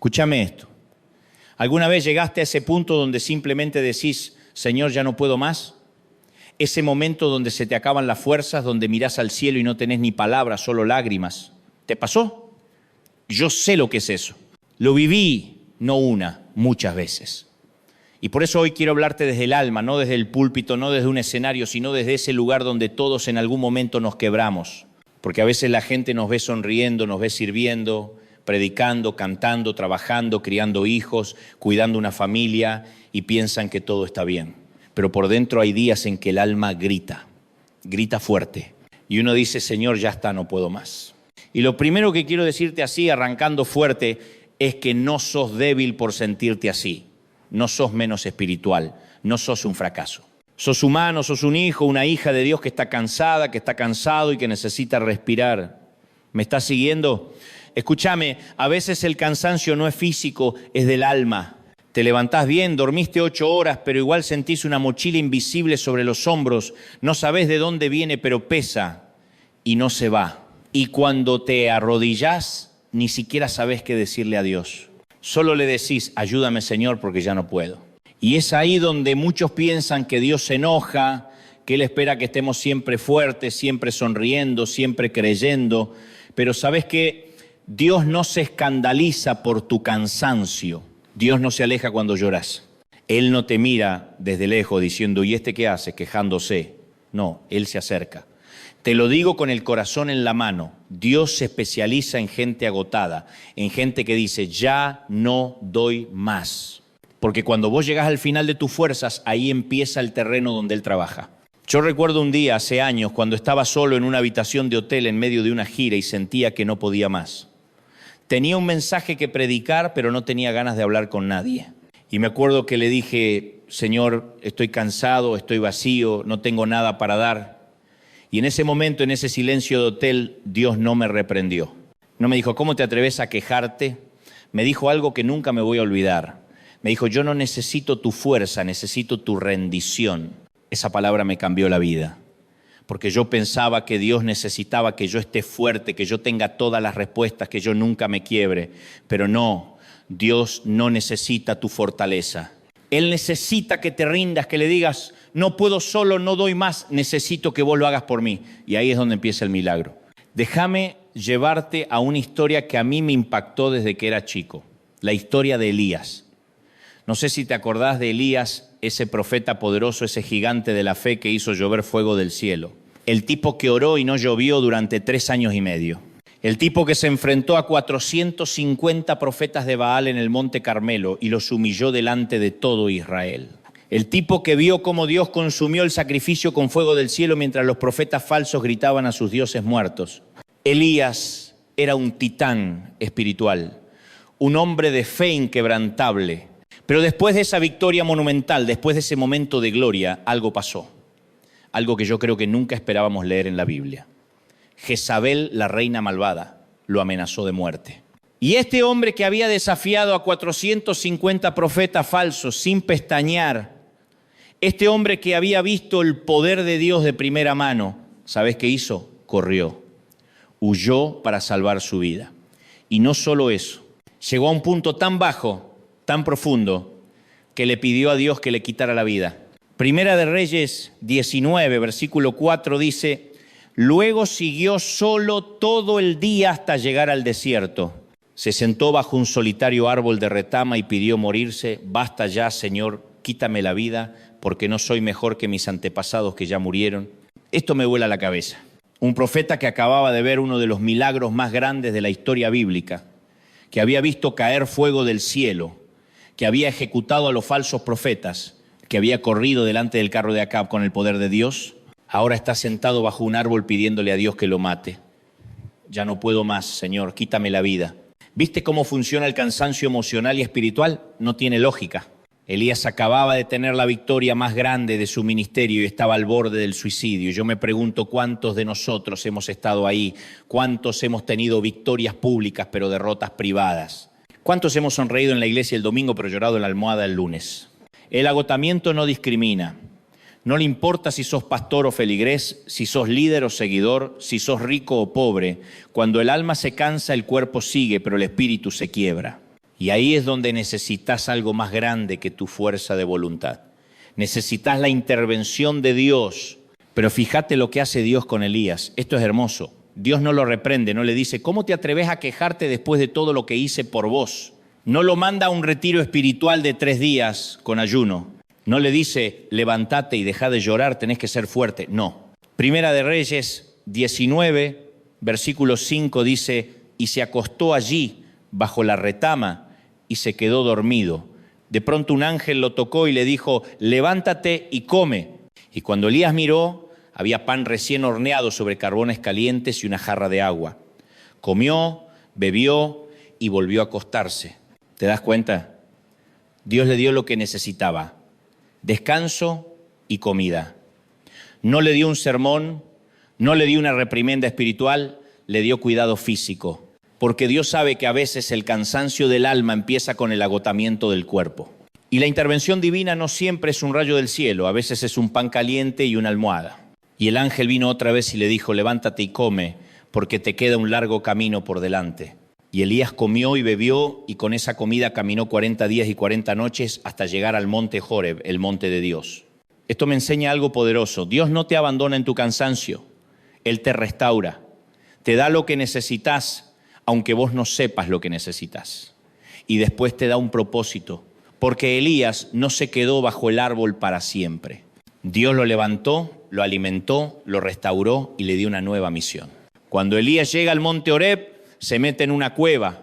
Escúchame esto. ¿Alguna vez llegaste a ese punto donde simplemente decís, Señor, ya no puedo más? Ese momento donde se te acaban las fuerzas, donde mirás al cielo y no tenés ni palabras, solo lágrimas. ¿Te pasó? Yo sé lo que es eso. Lo viví, no una, muchas veces. Y por eso hoy quiero hablarte desde el alma, no desde el púlpito, no desde un escenario, sino desde ese lugar donde todos en algún momento nos quebramos. Porque a veces la gente nos ve sonriendo, nos ve sirviendo, predicando, cantando, trabajando, criando hijos, cuidando una familia y piensan que todo está bien. Pero por dentro hay días en que el alma grita fuerte. Y uno dice, Señor, ya está, no puedo más. Y lo primero que quiero decirte así, arrancando fuerte, es que no sos débil por sentirte así. No sos menos espiritual, no sos un fracaso. Sos humano, sos un hijo, una hija de Dios que está cansada, que está cansado y que necesita respirar. ¿Me estás siguiendo? Escúchame, a veces el cansancio no es físico, es del alma. Te levantás bien, dormiste 8 horas, pero igual sentís una mochila invisible sobre los hombros. No sabés de dónde viene, pero pesa y no se va. Y cuando te arrodillás, ni siquiera sabés qué decirle a Dios. Solo le decís, ayúdame Señor, porque ya no puedo. Y es ahí donde muchos piensan que Dios se enoja, que Él espera que estemos siempre fuertes, siempre sonriendo, siempre creyendo. Pero ¿sabés qué? Dios no se escandaliza por tu cansancio. Dios no se aleja cuando lloras. Él no te mira desde lejos diciendo, ¿y este qué hace? Quejándose. No, Él se acerca. Te lo digo con el corazón en la mano. Dios se especializa en gente agotada, en gente que dice, ya no doy más. Porque cuando vos llegás al final de tus fuerzas, ahí empieza el terreno donde Él trabaja. Yo recuerdo un día, hace años, cuando estaba solo en una habitación de hotel en medio de una gira y sentía que no podía más. Tenía un mensaje que predicar, pero no tenía ganas de hablar con nadie. Y me acuerdo que le dije, Señor, estoy cansado, estoy vacío, no tengo nada para dar. Y en ese momento, en ese silencio de hotel, Dios no me reprendió. No me dijo, ¿cómo te atreves a quejarte? Me dijo algo que nunca me voy a olvidar. Me dijo, yo no necesito tu fuerza, necesito tu rendición. Esa palabra me cambió la vida. Porque yo pensaba que Dios necesitaba que yo esté fuerte, que yo tenga todas las respuestas, que yo nunca me quiebre. Pero no, Dios no necesita tu fortaleza. Él necesita que te rindas, que le digas, no puedo solo, no doy más, necesito que vos lo hagas por mí. Y ahí es donde empieza el milagro. Déjame llevarte a una historia que a mí me impactó desde que era chico. La historia de Elías. No sé si te acordás de Elías, ese profeta poderoso, ese gigante de la fe que hizo llover fuego del cielo. El tipo que oró y no llovió durante 3 años y medio. El tipo que se enfrentó a 450 profetas de Baal en el monte Carmelo y los humilló delante de todo Israel. El tipo que vio cómo Dios consumió el sacrificio con fuego del cielo mientras los profetas falsos gritaban a sus dioses muertos. Elías era un titán espiritual, un hombre de fe inquebrantable. Pero después de esa victoria monumental, después de ese momento de gloria, algo pasó. Algo que yo creo que nunca esperábamos leer en la Biblia. Jezabel, la reina malvada, lo amenazó de muerte. Y este hombre que había desafiado a 450 profetas falsos sin pestañear, este hombre que había visto el poder de Dios de primera mano, ¿sabes qué hizo? Corrió, huyó para salvar su vida. Y no solo eso, llegó a un punto tan bajo, tan profundo, que le pidió a Dios que le quitara la vida. Primera de Reyes 19, versículo 4 dice, luego siguió solo todo el día hasta llegar al desierto. Se sentó bajo un solitario árbol de retama y pidió morirse. Basta ya, Señor, quítame la vida, porque no soy mejor que mis antepasados que ya murieron. Esto me vuela la cabeza. Un profeta que acababa de ver uno de los milagros más grandes de la historia bíblica, que había visto caer fuego del cielo, que había ejecutado a los falsos profetas, que había corrido delante del carro de Acab con el poder de Dios, ahora está sentado bajo un árbol pidiéndole a Dios que lo mate. Ya no puedo más, Señor, quítame la vida. ¿Viste cómo funciona el cansancio emocional y espiritual? No tiene lógica. Elías acababa de tener la victoria más grande de su ministerio y estaba al borde del suicidio. Yo me pregunto cuántos de nosotros hemos estado ahí, cuántos hemos tenido victorias públicas pero derrotas privadas. ¿Cuántos hemos sonreído en la iglesia el domingo pero llorado en la almohada el lunes? El agotamiento no discrimina. No le importa si sos pastor o feligrés, si sos líder o seguidor, si sos rico o pobre. Cuando el alma se cansa, el cuerpo sigue, pero el espíritu se quiebra. Y ahí es donde necesitas algo más grande que tu fuerza de voluntad. Necesitas la intervención de Dios. Pero fíjate lo que hace Dios con Elías. Esto es hermoso. Dios no lo reprende, no le dice, ¿cómo te atreves a quejarte después de todo lo que hice por vos? No lo manda a un retiro espiritual de 3 días con ayuno. No le dice, levántate y deja de llorar, tenés que ser fuerte. No. Primera de Reyes 19, versículo 5 dice, y se acostó allí bajo la retama y se quedó dormido. De pronto un ángel lo tocó y le dijo, levántate y come. Y cuando Elías miró, había pan recién horneado sobre carbones calientes y una jarra de agua. Comió, bebió y volvió a acostarse. ¿Te das cuenta? Dios le dio lo que necesitaba, descanso y comida. No le dio un sermón, no le dio una reprimenda espiritual, le dio cuidado físico. Porque Dios sabe que a veces el cansancio del alma empieza con el agotamiento del cuerpo. Y la intervención divina no siempre es un rayo del cielo, a veces es un pan caliente y una almohada. Y el ángel vino otra vez y le dijo, levántate y come, porque te queda un largo camino por delante. Y Elías comió y bebió, y con esa comida caminó 40 días y 40 noches hasta llegar al monte Joreb, el monte de Dios. Esto me enseña algo poderoso. Dios no te abandona en tu cansancio. Él te restaura. Te da lo que necesitas, aunque vos no sepas lo que necesitas. Y después te da un propósito. Porque Elías no se quedó bajo el árbol para siempre. Dios lo levantó, lo alimentó, lo restauró y le dio una nueva misión. Cuando Elías llega al monte Horeb, se mete en una cueva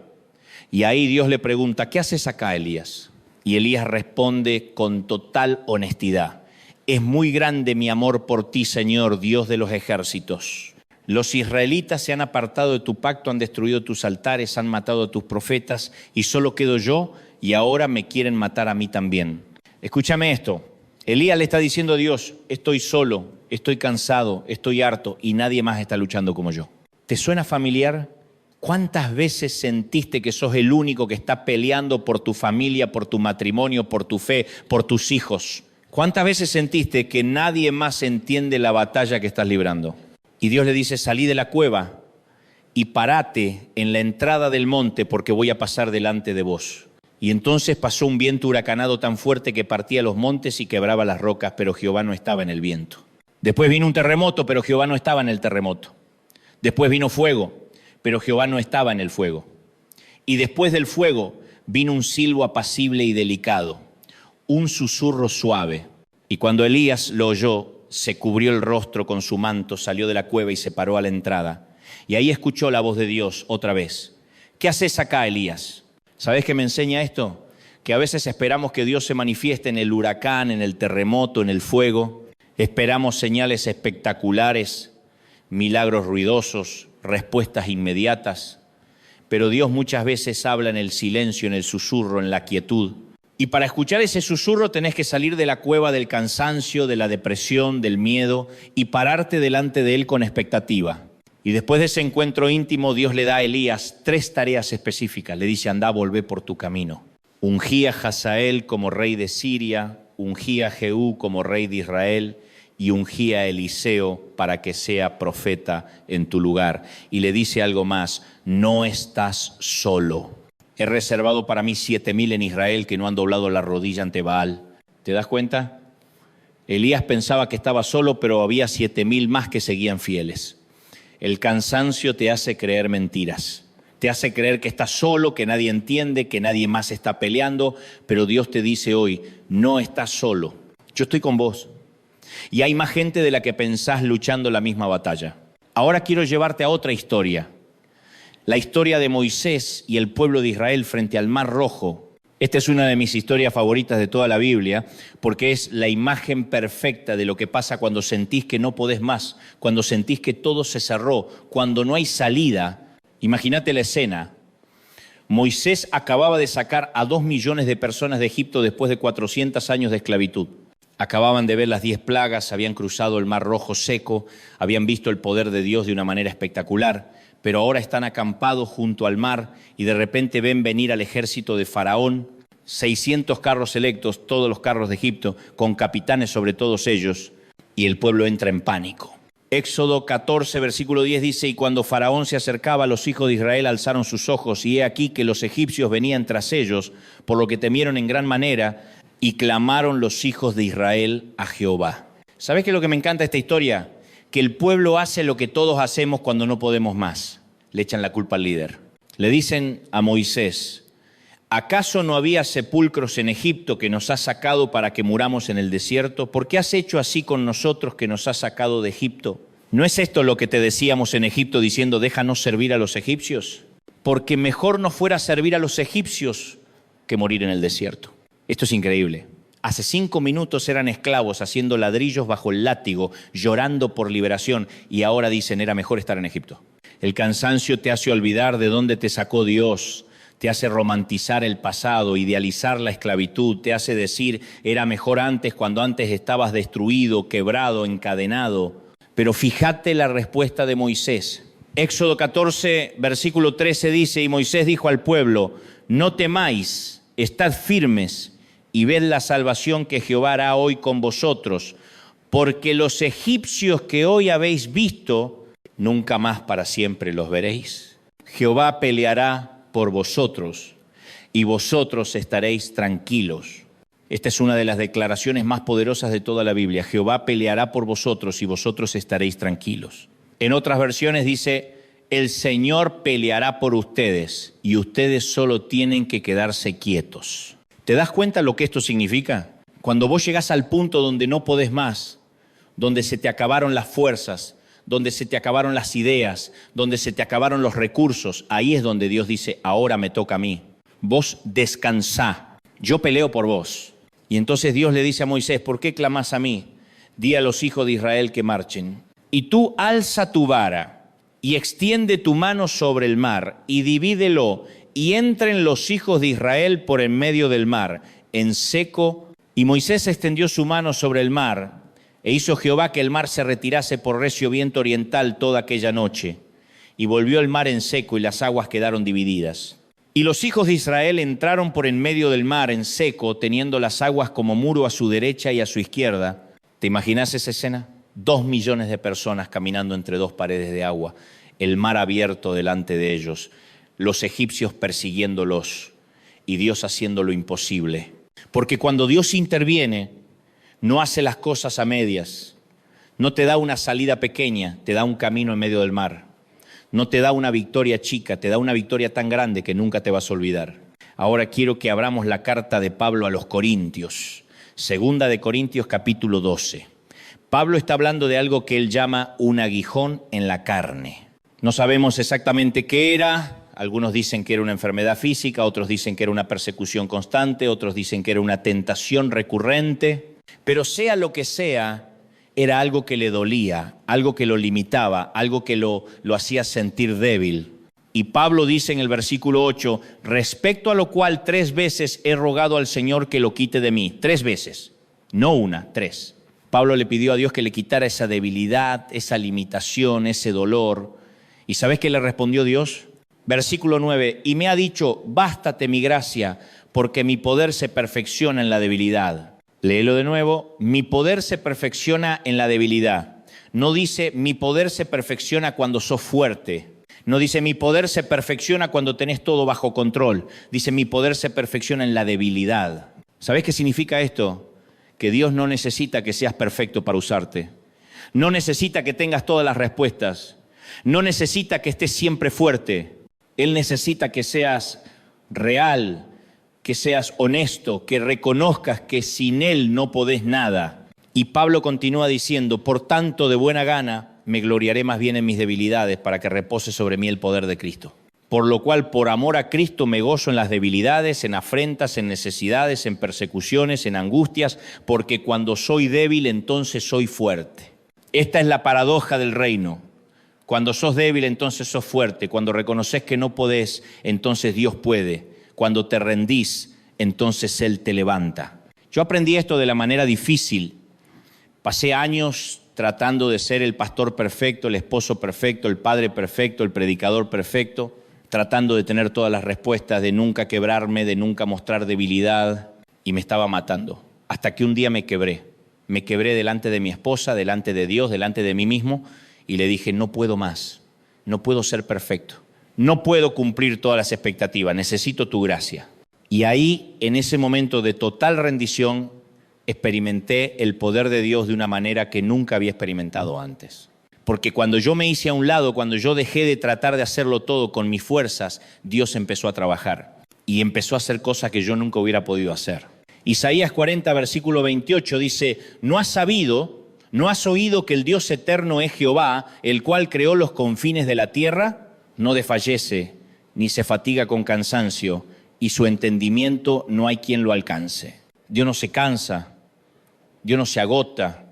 y ahí Dios le pregunta, ¿qué haces acá, Elías? Y Elías responde con total honestidad, es muy grande mi amor por ti, Señor, Dios de los ejércitos. Los israelitas se han apartado de tu pacto, han destruido tus altares, han matado a tus profetas y solo quedo yo y ahora me quieren matar a mí también. Escúchame esto, Elías le está diciendo a Dios, estoy solo, estoy cansado, estoy harto y nadie más está luchando como yo. ¿Te suena familiar? ¿Cuántas veces sentiste que sos el único que está peleando por tu familia, por tu matrimonio, por tu fe, por tus hijos? ¿Cuántas veces sentiste que nadie más entiende la batalla que estás librando? Y Dios le dice, salí de la cueva y parate en la entrada del monte porque voy a pasar delante de vos. Y entonces pasó un viento huracanado tan fuerte que partía los montes y quebraba las rocas, pero Jehová no estaba en el viento. Después vino un terremoto, pero Jehová no estaba en el terremoto. Después vino fuego, pero Jehová no estaba en el fuego. Y después del fuego vino un silbo apacible y delicado, un susurro suave. Y cuando Elías lo oyó, se cubrió el rostro con su manto, salió de la cueva y se paró a la entrada. Y ahí escuchó la voz de Dios otra vez. ¿Qué haces acá, Elías? ¿Sabés qué me enseña esto? Que a veces esperamos que Dios se manifieste en el huracán, en el terremoto, en el fuego. Esperamos señales espectaculares, milagros ruidosos, respuestas inmediatas, pero Dios muchas veces habla en el silencio, en el susurro, en la quietud. Y para escuchar ese susurro tenés que salir de la cueva del cansancio, de la depresión, del miedo y pararte delante de Él con expectativa. Y después de ese encuentro íntimo, Dios le da a Elías 3 tareas específicas. Le dice, andá, volvé por tu camino. Ungí a Hazael como rey de Siria, ungí a Jehú como rey de Israel, y ungí a Eliseo para que sea profeta en tu lugar. Y le dice algo más, no estás solo. He reservado para mí 7,000 en Israel que no han doblado la rodilla ante Baal. ¿Te das cuenta? Elías pensaba que estaba solo, pero había 7,000 más que seguían fieles. El cansancio te hace creer mentiras. Te hace creer que estás solo, que nadie entiende, que nadie más está peleando. Pero Dios te dice hoy, no estás solo. Yo estoy con vos. Y hay más gente de la que pensás luchando la misma batalla. Ahora quiero llevarte a otra historia. La historia de Moisés y el pueblo de Israel frente al Mar Rojo. Esta es una de mis historias favoritas de toda la Biblia, porque es la imagen perfecta de lo que pasa cuando sentís que no podés más, cuando sentís que todo se cerró, cuando no hay salida. Imagínate la escena. Moisés acababa de sacar a 2 millones de personas de Egipto después de 400 años de esclavitud. Acababan de ver las 10 plagas, habían cruzado el Mar Rojo seco, habían visto el poder de Dios de una manera espectacular, pero ahora están acampados junto al mar y de repente ven venir al ejército de Faraón, 600 carros selectos, todos los carros de Egipto, con capitanes sobre todos ellos, y el pueblo entra en pánico. Éxodo 14, versículo 10 dice, y cuando Faraón se acercaba, los hijos de Israel alzaron sus ojos, y he aquí que los egipcios venían tras ellos, por lo que temieron en gran manera, y clamaron los hijos de Israel a Jehová. ¿Sabes qué es lo que me encanta de esta historia? Que el pueblo hace lo que todos hacemos cuando no podemos más. Le echan la culpa al líder. Le dicen a Moisés, ¿acaso no había sepulcros en Egipto que nos has sacado para que muramos en el desierto? ¿Por qué has hecho así con nosotros que nos has sacado de Egipto? ¿No es esto lo que te decíamos en Egipto diciendo, déjanos servir a los egipcios? Porque mejor nos fuera servir a los egipcios que morir en el desierto. Esto es increíble. Hace 5 minutos eran esclavos haciendo ladrillos bajo el látigo, llorando por liberación, y ahora dicen, era mejor estar en Egipto. El cansancio te hace olvidar de dónde te sacó Dios, te hace romantizar el pasado, idealizar la esclavitud, te hace decir, era mejor antes cuando antes estabas destruido, quebrado, encadenado. Pero fíjate la respuesta de Moisés. Éxodo 14, versículo 13 dice, y Moisés dijo al pueblo, no temáis, estad firmes y ved la salvación que Jehová hará hoy con vosotros, porque los egipcios que hoy habéis visto, nunca más para siempre los veréis. Jehová peleará por vosotros, y vosotros estaréis tranquilos. Esta es una de las declaraciones más poderosas de toda la Biblia. Jehová peleará por vosotros, y vosotros estaréis tranquilos. En otras versiones dice, el Señor peleará por ustedes, y ustedes solo tienen que quedarse quietos. ¿Te das cuenta lo que esto significa? Cuando vos llegás al punto donde no podés más, donde se te acabaron las fuerzas, donde se te acabaron las ideas, donde se te acabaron los recursos, ahí es donde Dios dice, ahora me toca a mí. Vos descansá, yo peleo por vos. Y entonces Dios le dice a Moisés, ¿por qué clamás a mí? Di a los hijos de Israel que marchen. Y tú alza tu vara y extiende tu mano sobre el mar y divídelo y entren los hijos de Israel por en medio del mar, en seco. Y Moisés extendió su mano sobre el mar, e hizo Jehová que el mar se retirase por recio viento oriental toda aquella noche. Y volvió el mar en seco y las aguas quedaron divididas. Y los hijos de Israel entraron por en medio del mar en seco, teniendo las aguas como muro a su derecha y a su izquierda. ¿Te imaginas esa escena? 2 millones de personas caminando entre 2 paredes de agua. El mar abierto delante de ellos. Los egipcios persiguiéndolos. Y Dios haciendo lo imposible. Porque cuando Dios interviene, no hace las cosas a medias, no te da una salida pequeña, te da un camino en medio del mar. No te da una victoria chica, te da una victoria tan grande que nunca te vas a olvidar. Ahora quiero que abramos la carta de Pablo a los Corintios, 2 de Corintios capítulo 12. Pablo está hablando de algo que él llama un aguijón en la carne. No sabemos exactamente qué era. Algunos dicen que era una enfermedad física, otros dicen que era una persecución constante, otros dicen que era una tentación recurrente. Pero sea lo que sea, era algo que le dolía, algo que lo limitaba, algo que lo hacía sentir débil. Y Pablo dice en el versículo 8, respecto a lo cual 3 veces he rogado al Señor que lo quite de mí. 3 veces, no una, 3. Pablo le pidió a Dios que le quitara esa debilidad, esa limitación, ese dolor. ¿Y sabes qué le respondió Dios? Versículo 9, y me ha dicho, bástate mi gracia, porque mi poder se perfecciona en la debilidad. Léelo de nuevo, mi poder se perfecciona en la debilidad. No dice, mi poder se perfecciona cuando sos fuerte. No dice, mi poder se perfecciona cuando tenés todo bajo control. Dice, mi poder se perfecciona en la debilidad. ¿Sabés qué significa esto? Que Dios no necesita que seas perfecto para usarte. No necesita que tengas todas las respuestas. No necesita que estés siempre fuerte. Él necesita que seas real, que seas honesto, que reconozcas que sin Él no podés nada. Y Pablo continúa diciendo, por tanto, de buena gana, me gloriaré más bien en mis debilidades para que repose sobre mí el poder de Cristo. Por lo cual, por amor a Cristo, me gozo en las debilidades, en afrentas, en necesidades, en persecuciones, en angustias, porque cuando soy débil, entonces soy fuerte. Esta es la paradoja del reino. Cuando sos débil, entonces sos fuerte. Cuando reconoces que no podés, entonces Dios puede. Cuando te rendís, entonces Él te levanta. Yo aprendí esto de la manera difícil. Pasé años tratando de ser el pastor perfecto, el esposo perfecto, el padre perfecto, el predicador perfecto, tratando de tener todas las respuestas, de nunca quebrarme, de nunca mostrar debilidad, y me estaba matando. Hasta que un día me quebré. Me quebré delante de mi esposa, delante de Dios, delante de mí mismo y le dije, no puedo más, no puedo ser perfecto, no puedo cumplir todas las expectativas, necesito tu gracia. Y ahí, en ese momento de total rendición, experimenté el poder de Dios de una manera que nunca había experimentado antes. Porque cuando yo me hice a un lado, cuando yo dejé de tratar de hacerlo todo con mis fuerzas, Dios empezó a trabajar y empezó a hacer cosas que yo nunca hubiera podido hacer. Isaías 40, versículo 28 dice, ¿no has oído que el Dios eterno es Jehová, el cual creó los confines de la tierra? No desfallece, ni se fatiga con cansancio, y su entendimiento no hay quien lo alcance. Dios no se cansa, Dios no se agota,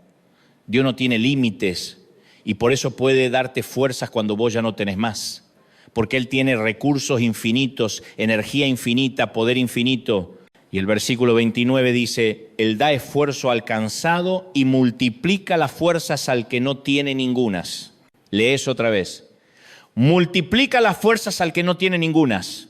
Dios no tiene límites, y por eso puede darte fuerzas cuando vos ya no tenés más. Porque Él tiene recursos infinitos, energía infinita, poder infinito. Y el versículo 29 dice, Él da esfuerzo al cansado y multiplica las fuerzas al que no tiene ningunas. Lees otra vez. Multiplica las fuerzas al que no tiene ningunas.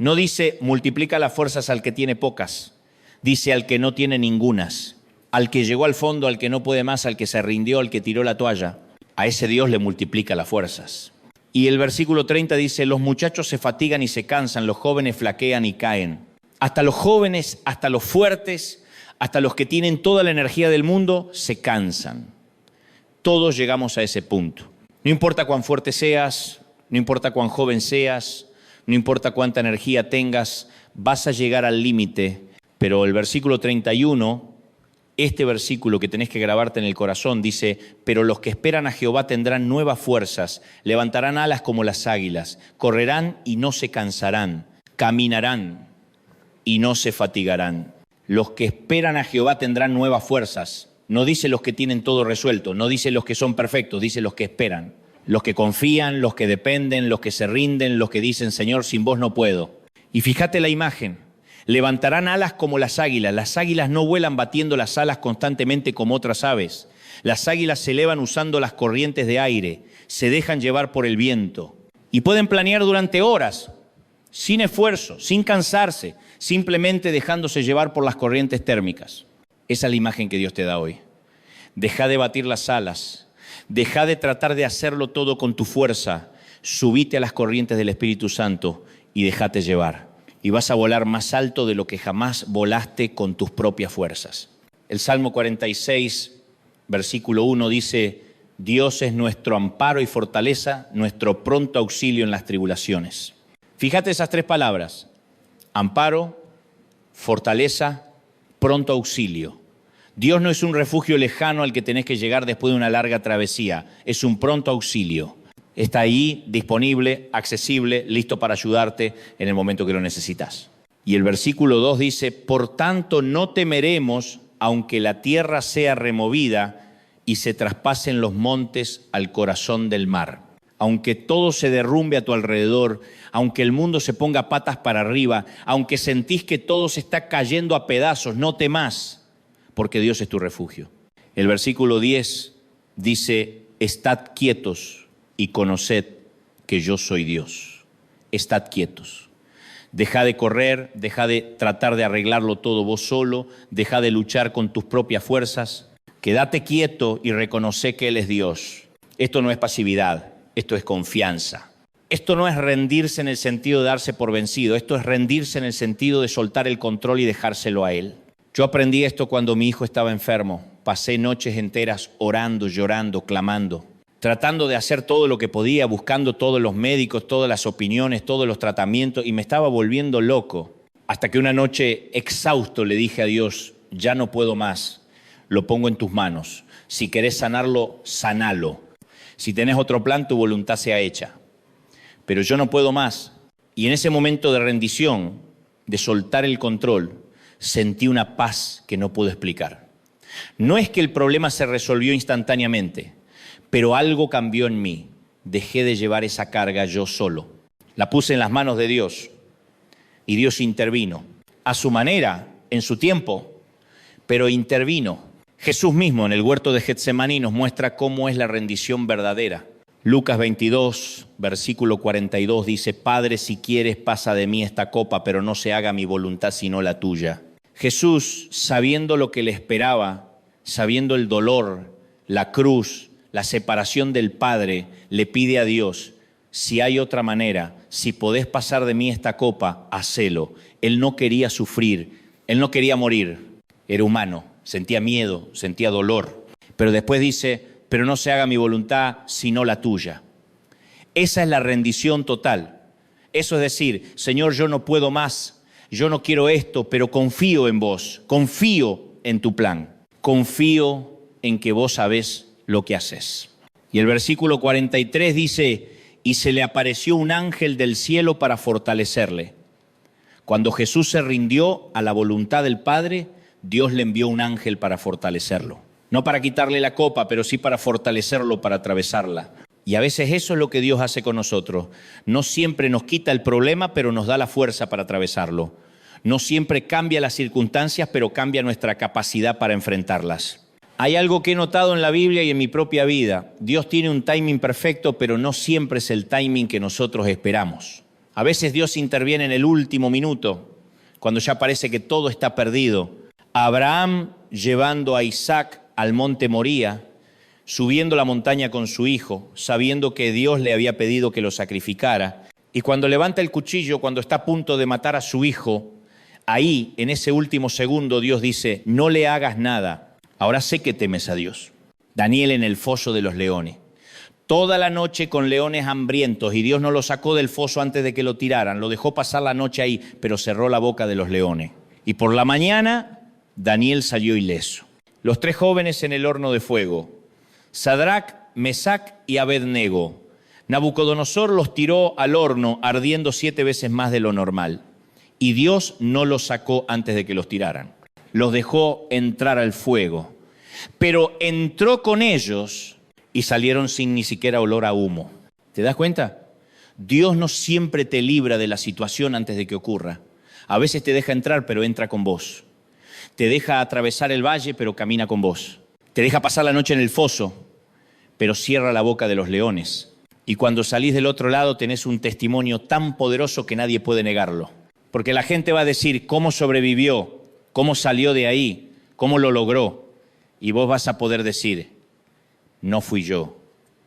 No dice multiplica las fuerzas al que tiene pocas. Dice al que no tiene ningunas. Al que llegó al fondo, al que no puede más, al que se rindió, al que tiró la toalla. A ese Dios le multiplica las fuerzas. Y el versículo 30 dice, los muchachos se fatigan y se cansan, los jóvenes flaquean y caen. Hasta los jóvenes, hasta los fuertes, hasta los que tienen toda la energía del mundo, se cansan. Todos llegamos a ese punto. No importa cuán fuerte seas, no importa cuán joven seas, no importa cuánta energía tengas, vas a llegar al límite. Pero el versículo 31, este versículo que tenés que grabarte en el corazón, dice, pero los que esperan a Jehová tendrán nuevas fuerzas, levantarán alas como las águilas, correrán y no se cansarán, caminarán y no se fatigarán. Los que esperan a Jehová tendrán nuevas fuerzas. No dice los que tienen todo resuelto, no dice los que son perfectos, dice los que esperan. Los que confían, los que dependen, los que se rinden, los que dicen, Señor, sin vos no puedo. Y fíjate la imagen. Levantarán alas como las águilas. Las águilas no vuelan batiendo las alas constantemente como otras aves. Las águilas se elevan usando las corrientes de aire, se dejan llevar por el viento. Y pueden planear durante horas, sin esfuerzo, sin cansarse, simplemente dejándose llevar por las corrientes térmicas. Esa es la imagen que Dios te da hoy. Deja de batir las alas, deja de tratar de hacerlo todo con tu fuerza, subite a las corrientes del Espíritu Santo y déjate llevar. Y vas a volar más alto de lo que jamás volaste con tus propias fuerzas. El Salmo 46, versículo 1 dice, Dios es nuestro amparo y fortaleza, nuestro pronto auxilio en las tribulaciones. Fíjate esas tres palabras, amparo, fortaleza, pronto auxilio. Dios no es un refugio lejano al que tenés que llegar después de una larga travesía, es un pronto auxilio. Está ahí, disponible, accesible, listo para ayudarte en el momento que lo necesitas. Y el versículo 2 dice, por tanto no temeremos, aunque la tierra sea removida y se traspasen los montes al corazón del mar. Aunque todo se derrumbe a tu alrededor, aunque el mundo se ponga patas para arriba, aunque sentís que todo se está cayendo a pedazos, no temás, porque Dios es tu refugio. El versículo 10 dice, estad quietos y conoced que yo soy Dios. Estad quietos. Deja de correr, deja de tratar de arreglarlo todo vos solo, deja de luchar con tus propias fuerzas. Quédate quieto y reconoce que Él es Dios. Esto no es pasividad, esto es confianza. Esto no es rendirse en el sentido de darse por vencido, esto es rendirse en el sentido de soltar el control y dejárselo a Él. Yo aprendí esto cuando mi hijo estaba enfermo. Pasé noches enteras orando, llorando, clamando, tratando de hacer todo lo que podía, buscando todos los médicos, todas las opiniones, todos los tratamientos, y me estaba volviendo loco. Hasta que una noche, exhausto, le dije a Dios, ya no puedo más, lo pongo en tus manos. Si querés sanarlo, sanalo. Si tenés otro plan, tu voluntad sea hecha. Pero yo no puedo más. Y en ese momento de rendición, de soltar el control, sentí una paz que no puedo explicar. No es que el problema se resolvió instantáneamente, pero algo cambió en mí. Dejé de llevar esa carga yo solo. La puse en las manos de Dios y Dios intervino. A su manera, en su tiempo, pero intervino. Jesús mismo en el huerto de Getsemaní nos muestra cómo es la rendición verdadera. Lucas 22, versículo 42 dice, Padre, si quieres, pasa de mí esta copa, pero no se haga mi voluntad sino la tuya. Jesús, sabiendo lo que le esperaba, sabiendo el dolor, la cruz, la separación del Padre, le pide a Dios, si hay otra manera, si podés pasar de mí esta copa, hacelo. Él no quería sufrir, él no quería morir, era humano, sentía miedo, sentía dolor. Pero después dice, pero no se haga mi voluntad, sino la tuya. Esa es la rendición total. Eso es decir, Señor, yo no puedo más, yo no quiero esto, pero confío en vos, confío en tu plan, confío en que vos sabés lo que haces. Y el versículo 43 dice, y se le apareció un ángel del cielo para fortalecerle. Cuando Jesús se rindió a la voluntad del Padre, Dios le envió un ángel para fortalecerlo. No para quitarle la copa, pero sí para fortalecerlo, para atravesarla. Y a veces eso es lo que Dios hace con nosotros. No siempre nos quita el problema, pero nos da la fuerza para atravesarlo. No siempre cambia las circunstancias, pero cambia nuestra capacidad para enfrentarlas. Hay algo que he notado en la Biblia y en mi propia vida. Dios tiene un timing perfecto, pero no siempre es el timing que nosotros esperamos. A veces Dios interviene en el último minuto, cuando ya parece que todo está perdido. Abraham llevando a Isaac al monte Moría, subiendo la montaña con su hijo, sabiendo que Dios le había pedido que lo sacrificara. Y cuando levanta el cuchillo, cuando está a punto de matar a su hijo, ahí, en ese último segundo, Dios dice, no le hagas nada. Ahora sé que temes a Dios. Daniel en el foso de los leones. Toda la noche con leones hambrientos y Dios no lo sacó del foso antes de que lo tiraran. Lo dejó pasar la noche ahí, pero cerró la boca de los leones. Y por la mañana, Daniel salió ileso. Los tres jóvenes en el horno de fuego. Sadrac, Mesac y Abednego. Nabucodonosor los tiró al horno ardiendo 7 veces más de lo normal. Y Dios no los sacó antes de que los tiraran. Los dejó entrar al fuego. Pero entró con ellos y salieron sin ni siquiera olor a humo. ¿Te das cuenta? Dios no siempre te libra de la situación antes de que ocurra. A veces te deja entrar, pero entra con vos. Te deja atravesar el valle, pero camina con vos. Te deja pasar la noche en el foso, pero cierra la boca de los leones. Y cuando salís del otro lado tenés un testimonio tan poderoso que nadie puede negarlo. Porque la gente va a decir cómo sobrevivió, cómo salió de ahí, cómo lo logró. Y vos vas a poder decir, no fui yo,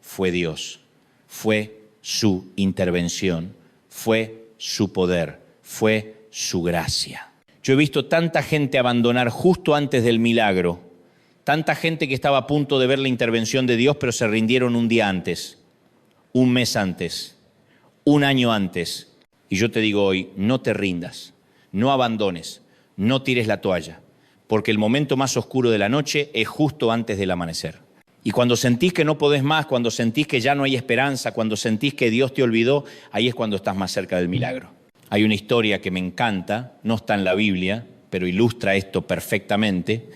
fue Dios. Fue su intervención, fue su poder, fue su gracia. Yo he visto tanta gente abandonar justo antes del milagro, tanta gente que estaba a punto de ver la intervención de Dios, pero se rindieron un día antes, un mes antes, un año antes. Y yo te digo hoy, no te rindas, no abandones, no tires la toalla, porque el momento más oscuro de la noche es justo antes del amanecer. Y cuando sentís que no podés más, cuando sentís que ya no hay esperanza, cuando sentís que Dios te olvidó, ahí es cuando estás más cerca del milagro. Hay una historia que me encanta, no está en la Biblia, pero ilustra esto perfectamente.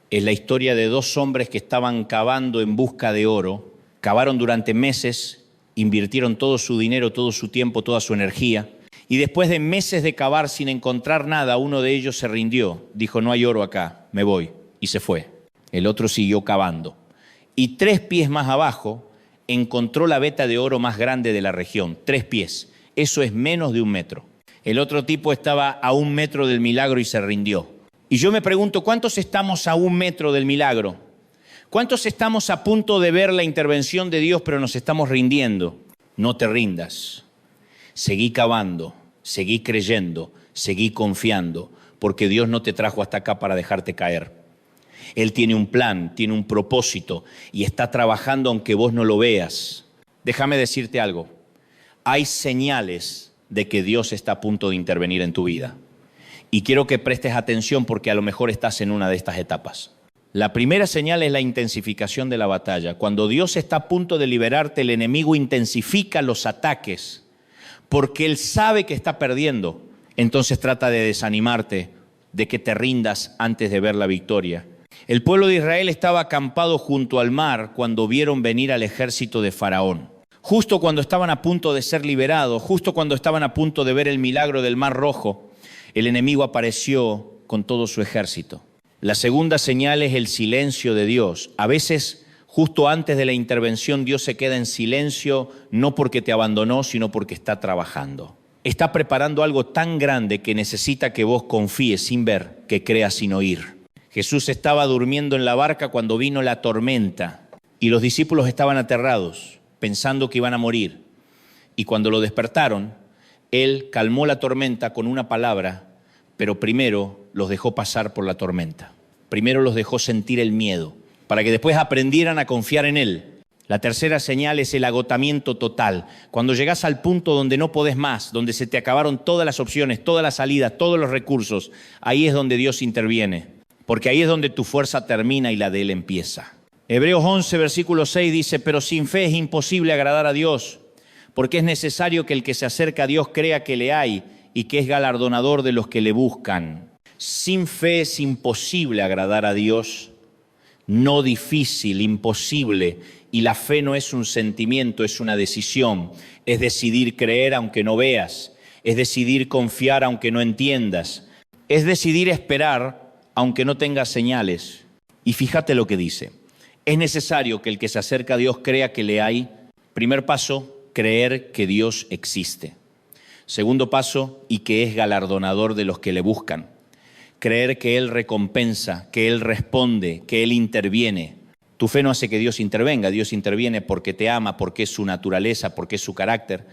Es la historia de 2 hombres que estaban cavando en busca de oro. Cavaron durante meses, invirtieron todo su dinero, todo su tiempo, toda su energía. Y después de meses de cavar sin encontrar nada, uno de ellos se rindió. Dijo, no hay oro acá, me voy. Y se fue. El otro siguió cavando. Y 3 pies más abajo encontró la veta de oro más grande de la región. 3 pies. Eso es menos de 1 metro. El otro tipo estaba a 1 metro del milagro y se rindió. Y yo me pregunto, ¿cuántos estamos a 1 metro del milagro? ¿Cuántos estamos a punto de ver la intervención de Dios, pero nos estamos rindiendo? No te rindas. Seguí cavando, seguí creyendo, seguí confiando, porque Dios no te trajo hasta acá para dejarte caer. Él tiene un plan, tiene un propósito y está trabajando aunque vos no lo veas. Déjame decirte algo. Hay señales de que Dios está a punto de intervenir en tu vida. Y quiero que prestes atención porque a lo mejor estás en una de estas etapas. La primera señal es la intensificación de la batalla. Cuando Dios está a punto de liberarte, el enemigo intensifica los ataques porque Él sabe que está perdiendo. Entonces trata de desanimarte, de que te rindas antes de ver la victoria. El pueblo de Israel estaba acampado junto al mar cuando vieron venir al ejército de Faraón. Justo cuando estaban a punto de ser liberados, justo cuando estaban a punto de ver el milagro del Mar Rojo, el enemigo apareció con todo su ejército. La segunda señal es el silencio de Dios. A veces, justo antes de la intervención, Dios se queda en silencio, no porque te abandonó, sino porque está trabajando. Está preparando algo tan grande que necesita que vos confíes sin ver, que creas sin oír. Jesús estaba durmiendo en la barca cuando vino la tormenta y los discípulos estaban aterrados, pensando que iban a morir. Y cuando lo despertaron, Él calmó la tormenta con una palabra, pero primero los dejó pasar por la tormenta. Primero los dejó sentir el miedo, para que después aprendieran a confiar en Él. La tercera señal es el agotamiento total. Cuando llegas al punto donde no podés más, donde se te acabaron todas las opciones, todas las salidas, todos los recursos, ahí es donde Dios interviene, porque ahí es donde tu fuerza termina y la de Él empieza. Hebreos 11, versículo 6 dice, pero sin fe es imposible agradar a Dios, porque es necesario que el que se acerca a Dios crea que le hay y que es galardonador de los que le buscan. Sin fe es imposible agradar a Dios, no difícil, imposible. Y la fe no es un sentimiento, es una decisión. Es decidir creer aunque no veas, es decidir confiar aunque no entiendas, es decidir esperar aunque no tengas señales. Y fíjate lo que dice, es necesario que el que se acerca a Dios crea que le hay. Primer paso, creer que Dios existe. Segundo paso, y que es galardonador de los que le buscan. Creer que Él recompensa, que Él responde, que Él interviene. Tu fe no hace que Dios intervenga, Dios interviene porque te ama, porque es su naturaleza, porque es su carácter,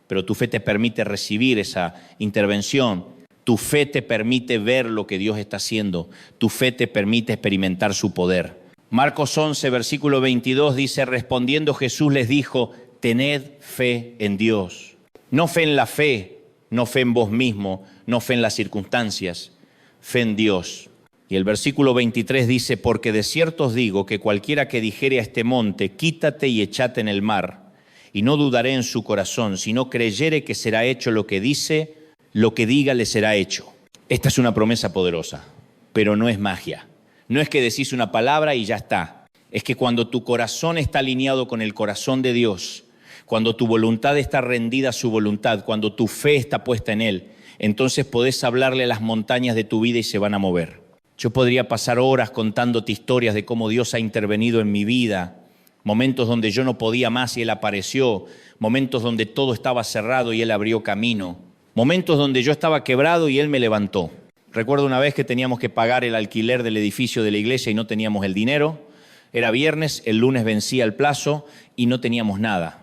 pero tu fe te permite recibir esa intervención, tu fe te permite ver lo que Dios está haciendo, tu fe te permite experimentar su poder. Marcos 11, versículo 22 dice, respondiendo Jesús les dijo, tened fe en Dios. No fe en la fe, no fe en vos mismo, no fe en las circunstancias, fe en Dios. Y el versículo 23 dice, porque de cierto os digo que cualquiera que dijere a este monte, quítate y echate en el mar, y no dudaré en su corazón, sino creyere que será hecho lo que dice, lo que diga le será hecho. Esta es una promesa poderosa, pero no es magia. No es que decís una palabra y ya está. Es que cuando tu corazón está alineado con el corazón de Dios, cuando tu voluntad está rendida a su voluntad, cuando tu fe está puesta en Él, entonces podés hablarle a las montañas de tu vida y se van a mover. Yo podría pasar horas contándote historias de cómo Dios ha intervenido en mi vida, momentos donde yo no podía más y Él apareció, momentos donde todo estaba cerrado y Él abrió camino, momentos donde yo estaba quebrado y Él me levantó. Recuerdo una vez que teníamos que pagar el alquiler del edificio de la iglesia y no teníamos el dinero. Era viernes, el lunes vencía el plazo y no teníamos nada.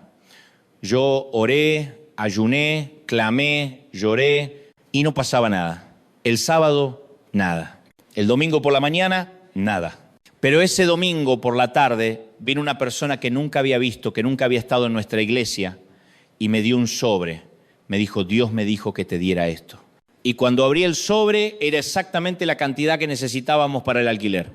Yo oré, ayuné, clamé, lloré y no pasaba nada. El sábado, nada. El domingo por la mañana, nada. Pero ese domingo por la tarde vino una persona que nunca había visto, que nunca había estado en nuestra iglesia y me dio un sobre. Me dijo, Dios me dijo que te diera esto. Y cuando abrí el sobre era exactamente la cantidad que necesitábamos para el alquiler.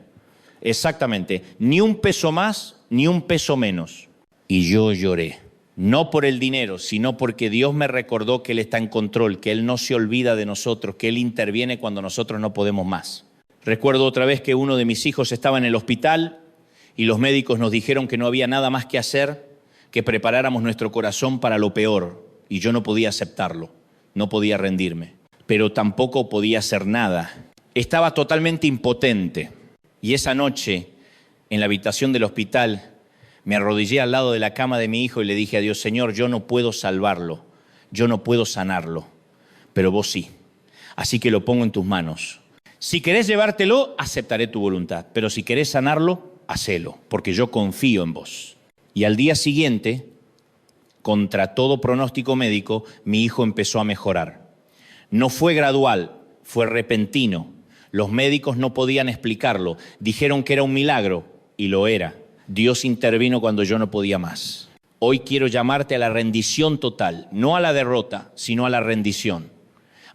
Exactamente. Ni un peso más, ni un peso menos. Y yo lloré. No por el dinero, sino porque Dios me recordó que Él está en control, que Él no se olvida de nosotros, que Él interviene cuando nosotros no podemos más. Recuerdo otra vez que uno de mis hijos estaba en el hospital y los médicos nos dijeron que no había nada más que hacer que preparáramos nuestro corazón para lo peor. Y yo no podía aceptarlo, no podía rendirme, pero tampoco podía hacer nada. Estaba totalmente impotente. Y esa noche, en la habitación del hospital, me arrodillé al lado de la cama de mi hijo y le dije a Dios, Señor, yo no puedo salvarlo, yo no puedo sanarlo, pero vos sí. Así que lo pongo en tus manos. Si querés llevártelo, aceptaré tu voluntad, pero si querés sanarlo, hacelo, porque yo confío en vos. Y al día siguiente, contra todo pronóstico médico, mi hijo empezó a mejorar. No fue gradual, fue repentino. Los médicos no podían explicarlo, dijeron que era un milagro, y lo era. Dios intervino cuando yo no podía más. Hoy quiero llamarte a la rendición total, no a la derrota, sino a la rendición.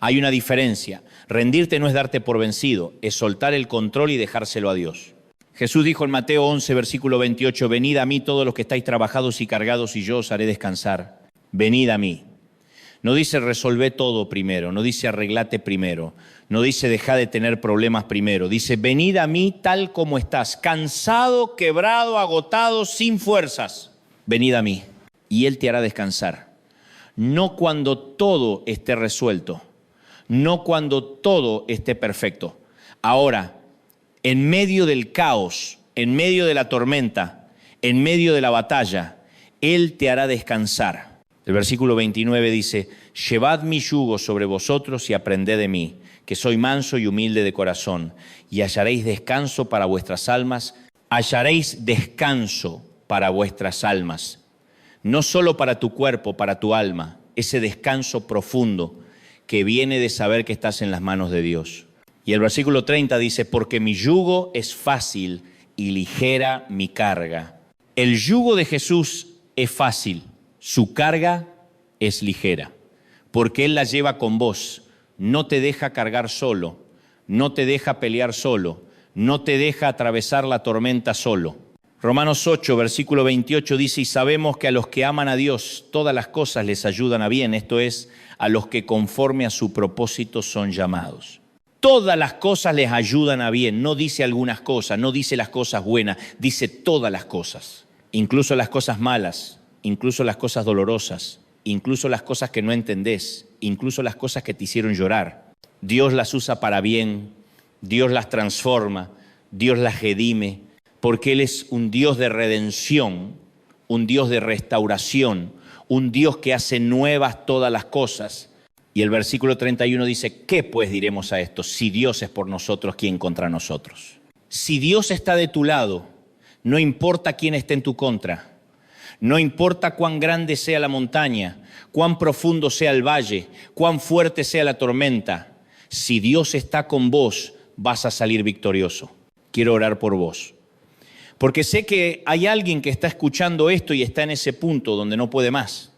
Hay una diferencia. Rendirte no es darte por vencido, es soltar el control y dejárselo a Dios. Jesús dijo en Mateo 11, versículo 28, venid a mí todos los que estáis trabajados y cargados y yo os haré descansar. Venid a mí. No dice resolvé todo primero, no dice arreglate primero, no dice deja de tener problemas primero. Dice venid a mí tal como estás, cansado, quebrado, agotado, sin fuerzas. Venid a mí y Él te hará descansar. No cuando todo esté resuelto. No cuando todo esté perfecto. Ahora, en medio del caos, en medio de la tormenta, en medio de la batalla, Él te hará descansar. El versículo 29 dice, llevad mi yugo sobre vosotros y aprended de mí, que soy manso y humilde de corazón, y hallaréis descanso para vuestras almas. Hallaréis descanso para vuestras almas, no solo para tu cuerpo, para tu alma, ese descanso profundo que viene de saber que estás en las manos de Dios. Y el versículo 30 dice, porque mi yugo es fácil y ligera mi carga. El yugo de Jesús es fácil, su carga es ligera, porque Él la lleva con vos, no te deja cargar solo, no te deja pelear solo, no te deja atravesar la tormenta solo. Romanos 8, versículo 28 dice, y sabemos que a los que aman a Dios, todas las cosas les ayudan a bien, esto es, a los que conforme a su propósito son llamados. Todas las cosas les ayudan a bien, no dice algunas cosas, no dice las cosas buenas, dice todas las cosas, incluso las cosas malas, incluso las cosas dolorosas, incluso las cosas que no entendés, incluso las cosas que te hicieron llorar. Dios las usa para bien, Dios las transforma, Dios las redime, porque Él es un Dios de redención, un Dios de restauración, un Dios que hace nuevas todas las cosas. Y el versículo 31 dice, ¿qué pues diremos a esto? Si Dios es por nosotros, ¿quién contra nosotros? Si Dios está de tu lado, no importa quién esté en tu contra, no importa cuán grande sea la montaña, cuán profundo sea el valle, cuán fuerte sea la tormenta, si Dios está con vos, vas a salir victorioso. Quiero orar por vos, porque sé que hay alguien que está escuchando esto y está en ese punto donde no puede más.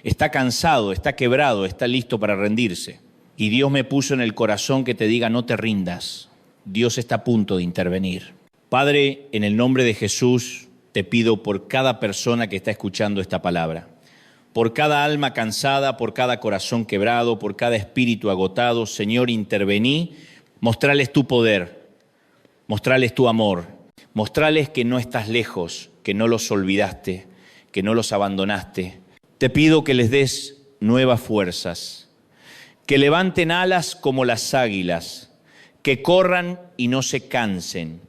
Está cansado, está quebrado, está listo para rendirse. Y Dios me puso en el corazón que te diga, no te rindas. Dios está a punto de intervenir. Padre, en el nombre de Jesús, te pido por cada persona que está escuchando esta palabra, por cada alma cansada, por cada corazón quebrado, por cada espíritu agotado, Señor, intervení, mostrarles tu poder, mostrarles tu amor, mostrarles que no estás lejos, que no los olvidaste, que no los abandonaste. Te pido que les des nuevas fuerzas, que levanten alas como las águilas, que corran y no se cansen,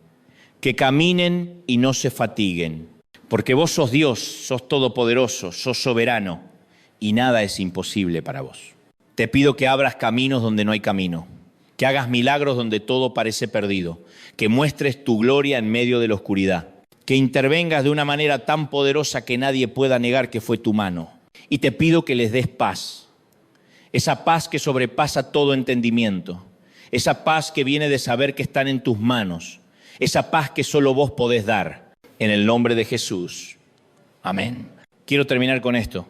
que caminen y no se fatiguen, porque vos sos Dios, sos todopoderoso, sos soberano y nada es imposible para vos. Te pido que abras caminos donde no hay camino, que hagas milagros donde todo parece perdido, que muestres tu gloria en medio de la oscuridad, que intervengas de una manera tan poderosa que nadie pueda negar que fue tu mano. Y te pido que les des paz, esa paz que sobrepasa todo entendimiento, esa paz que viene de saber que están en tus manos, esa paz que solo vos podés dar, en el nombre de Jesús. Amén. Quiero terminar con esto.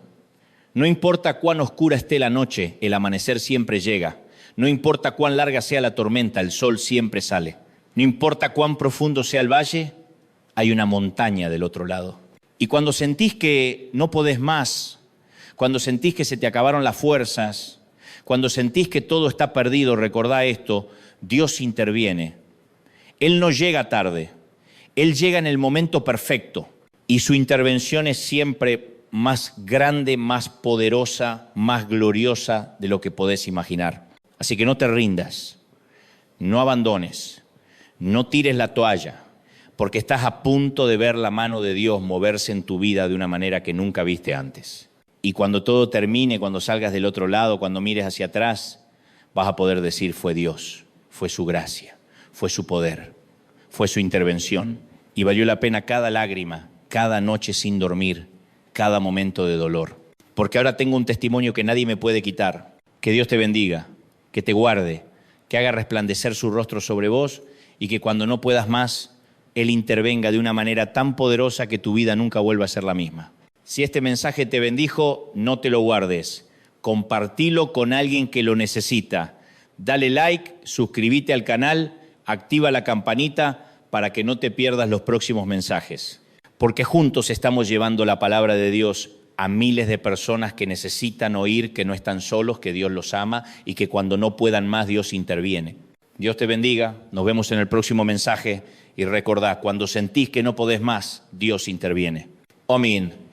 No importa cuán oscura esté la noche, el amanecer siempre llega. No importa cuán larga sea la tormenta, el sol siempre sale. No importa cuán profundo sea el valle, hay una montaña del otro lado. Y cuando sentís que no podés más, cuando sentís que se te acabaron las fuerzas, cuando sentís que todo está perdido, recordá esto, Dios interviene. Él no llega tarde, Él llega en el momento perfecto y su intervención es siempre más grande, más poderosa, más gloriosa de lo que podés imaginar. Así que no te rindas, no abandones, no tires la toalla, porque estás a punto de ver la mano de Dios moverse en tu vida de una manera que nunca viste antes. Y cuando todo termine, cuando salgas del otro lado, cuando mires hacia atrás, vas a poder decir, fue Dios, fue su gracia, fue su poder, fue su intervención. Y valió la pena cada lágrima, cada noche sin dormir, cada momento de dolor. Porque ahora tengo un testimonio que nadie me puede quitar. Que Dios te bendiga, que te guarde, que haga resplandecer su rostro sobre vos y que cuando no puedas más, Él intervenga de una manera tan poderosa que tu vida nunca vuelva a ser la misma. Si este mensaje te bendijo, no te lo guardes. Compartilo con alguien que lo necesita. Dale like, suscríbete al canal, activa la campanita para que no te pierdas los próximos mensajes. Porque juntos estamos llevando la palabra de Dios a miles de personas que necesitan oír que no están solos, que Dios los ama y que cuando no puedan más, Dios interviene. Dios te bendiga, nos vemos en el próximo mensaje y recordá, cuando sentís que no podés más, Dios interviene. Amén.